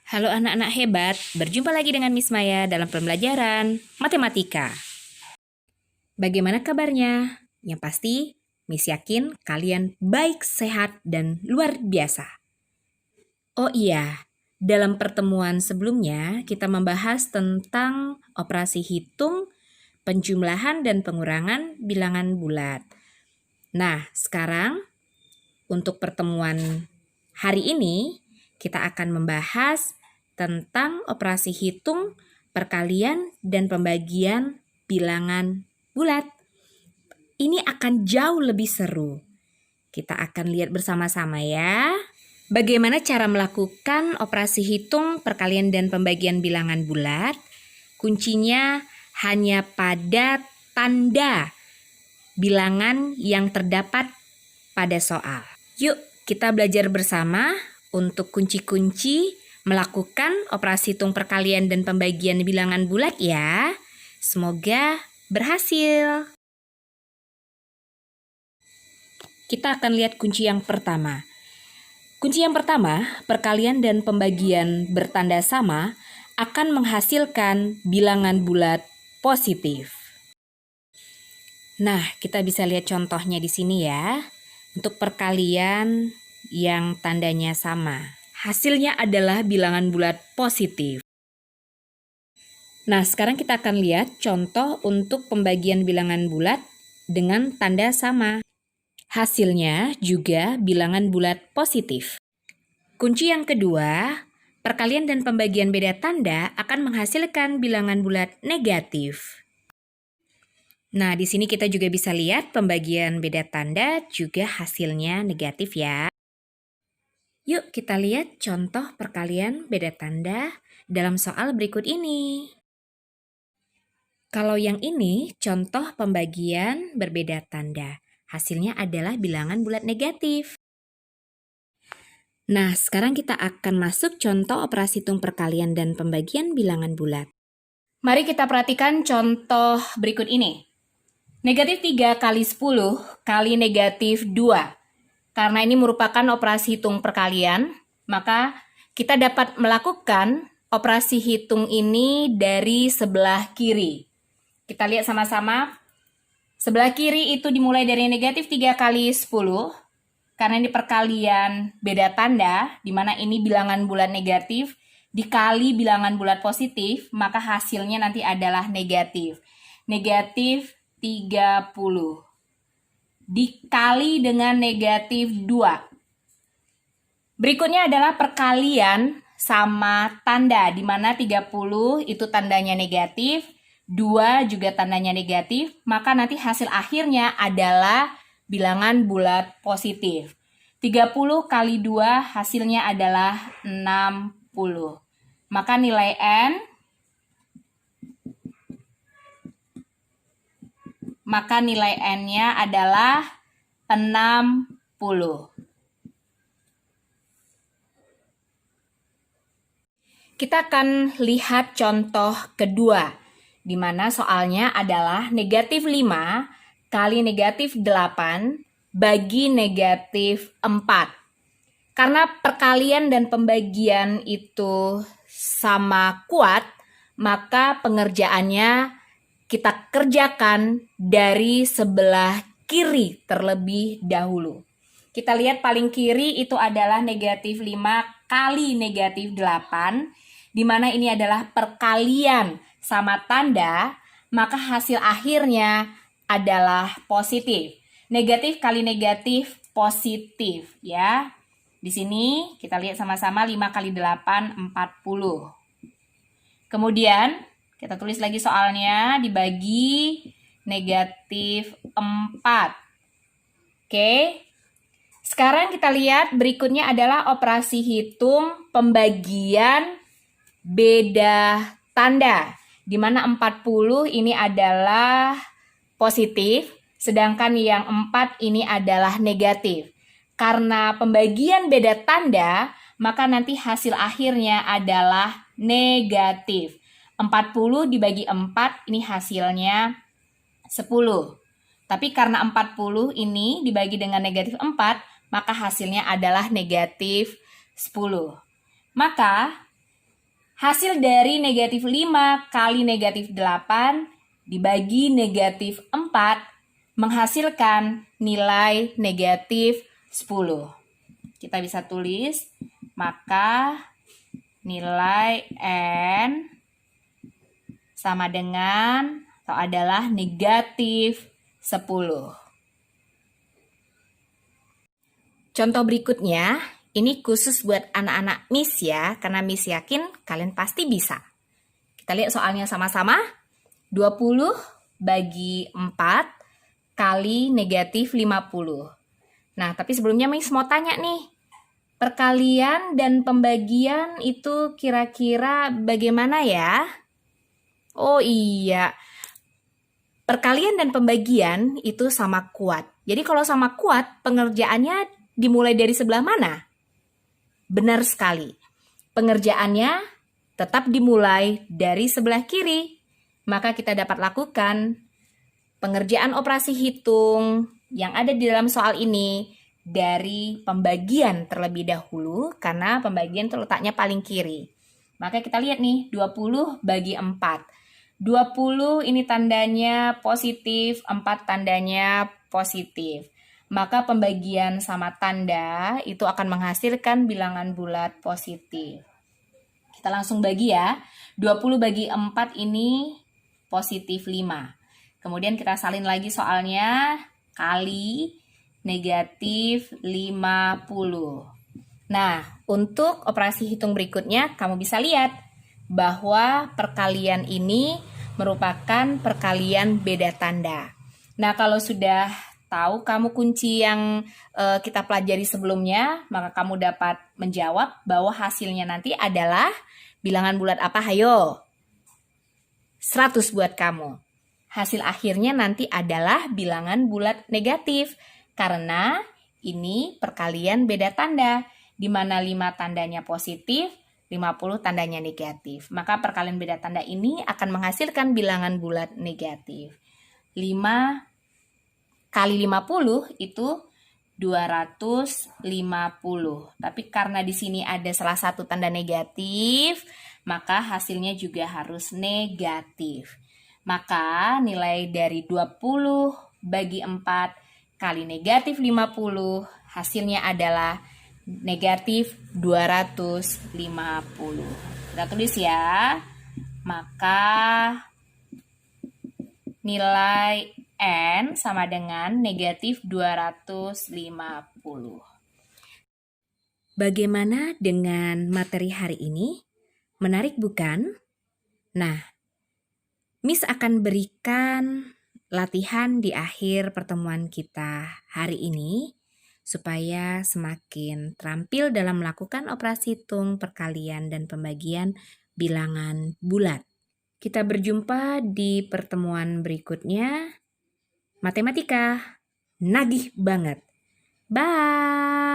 Halo anak-anak hebat, berjumpa lagi dengan Miss Maya dalam pembelajaran matematika. Bagaimana kabarnya? Yang pasti, Miss yakin kalian baik, sehat, dan luar biasa. Oh iya, dalam pertemuan sebelumnya kita membahas tentang operasi hitung, penjumlahan, dan pengurangan bilangan bulat. Nah, sekarang untuk pertemuan hari ini kita akan membahas tentang operasi hitung, perkalian, dan pembagian bilangan bulat. Ini akan jauh lebih seru. Kita akan lihat bersama-sama ya. Bagaimana cara melakukan operasi hitung, perkalian, dan pembagian bilangan bulat? Kuncinya hanya pada tanda bilangan yang terdapat pada soal. Yuk, kita belajar bersama untuk kunci-kunci melakukan operasi hitung perkalian dan pembagian bilangan bulat ya. Semoga berhasil. Kita akan lihat kunci yang pertama. Kunci yang pertama, perkalian dan pembagian bertanda sama akan menghasilkan bilangan bulat positif. Nah, kita bisa lihat contohnya di sini ya. Untuk perkalian yang tandanya sama, hasilnya adalah bilangan bulat positif. Nah, sekarang kita akan lihat contoh untuk pembagian bilangan bulat dengan tanda sama. Hasilnya juga bilangan bulat positif. Kunci yang kedua, perkalian dan pembagian beda tanda akan menghasilkan bilangan bulat negatif. Nah, di sini kita juga bisa lihat pembagian beda tanda juga hasilnya negatif ya. Yuk kita lihat contoh perkalian beda tanda dalam soal berikut ini. Kalau yang ini contoh pembagian berbeda tanda. Hasilnya adalah bilangan bulat negatif. Nah, sekarang kita akan masuk contoh operasi hitung perkalian dan pembagian bilangan bulat. Mari kita perhatikan contoh berikut ini. Negatif 3 kali 10 kali negatif 2. Karena ini merupakan operasi hitung perkalian, maka kita dapat melakukan operasi hitung ini dari sebelah kiri. Kita lihat sama-sama. Sebelah kiri itu dimulai dari negatif 3 kali 10. Karena ini perkalian beda tanda, di mana ini bilangan bulat negatif, dikali bilangan bulat positif, maka hasilnya nanti adalah negatif. Negatif 30 dikali dengan negatif 2. Berikutnya adalah perkalian sama tanda, di mana 30 itu tandanya negatif, 2 juga tandanya negatif, maka nanti hasil akhirnya adalah bilangan bulat positif. 30 kali 2 hasilnya adalah 60. Maka nilai N-nya adalah 60. Kita akan lihat contoh kedua, di mana soalnya adalah negatif 5 kali negatif 8 bagi negatif 4. Karena perkalian dan pembagian itu sama kuat, maka pengerjaannya kita kerjakan dari sebelah kiri terlebih dahulu. Kita lihat paling kiri itu adalah negatif 5 kali negatif 8, di mana ini adalah perkalian sama tanda, maka hasil akhirnya adalah positif. Negatif kali negatif positif ya. Di sini kita lihat sama-sama 5 kali 8, 40. Kemudian kita tulis lagi soalnya dibagi negatif 4. Oke. Sekarang kita lihat berikutnya adalah operasi hitung pembagian beda tanda. Di mana 40 ini adalah positif, sedangkan yang 4 ini adalah negatif. Karena pembagian beda tanda, maka nanti hasil akhirnya adalah negatif. 40 dibagi 4, ini hasilnya 10. Tapi karena 40 ini dibagi dengan negatif 4, maka hasilnya adalah negatif 10. Maka Hasil dari negatif 5 kali negatif 8 dibagi negatif 4 menghasilkan nilai negatif 10. Kita bisa tulis, maka nilai N sama dengan atau adalah negatif 10. Contoh berikutnya, ini khusus buat anak-anak Miss ya, karena Miss yakin kalian pasti bisa. Kita lihat soalnya sama-sama. 20 bagi 4 kali negatif 50. Nah, tapi sebelumnya Miss mau tanya nih, perkalian dan pembagian itu kira-kira bagaimana ya? Oh iya, perkalian dan pembagian itu sama kuat. Jadi kalau sama kuat, pengerjaannya dimulai dari sebelah mana? Benar sekali. Pengerjaannya tetap dimulai dari sebelah kiri. Maka kita dapat lakukan pengerjaan operasi hitung yang ada di dalam soal ini dari pembagian terlebih dahulu karena pembagian itu letaknya paling kiri. Maka kita lihat nih, 20 bagi 4. 20 ini tandanya positif, 4 tandanya positif. Maka pembagian sama tanda itu akan menghasilkan bilangan bulat positif. Kita langsung bagi ya. 20 bagi 4 ini positif 5. Kemudian kita salin lagi soalnya kali negatif 50. Nah, untuk operasi hitung berikutnya kamu bisa lihat bahwa perkalian ini merupakan perkalian beda tanda. Nah, kalau sudah tahu kamu kunci yang kita pelajari sebelumnya, maka kamu dapat menjawab bahwa hasilnya nanti adalah bilangan bulat apa? Hayo. 100 buat kamu. Hasil akhirnya nanti adalah bilangan bulat negatif karena ini perkalian beda tanda, di mana 5 tandanya positif, 50 tandanya negatif. Maka perkalian beda tanda ini akan menghasilkan bilangan bulat negatif. 5 kali 50 itu 250. Tapi karena di sini ada salah satu tanda negatif, maka hasilnya juga harus negatif. Maka nilai dari 20 bagi 4 kali negatif 50 hasilnya adalah negatif 250. Kita tulis ya. Maka nilai N sama dengan negatif 250. Bagaimana dengan materi hari ini? Menarik bukan? Nah, Miss akan berikan latihan di akhir pertemuan kita hari ini supaya semakin terampil dalam melakukan operasi hitung, perkalian, dan pembagian bilangan bulat. Kita berjumpa di pertemuan berikutnya. Matematika, nagih banget. Bye!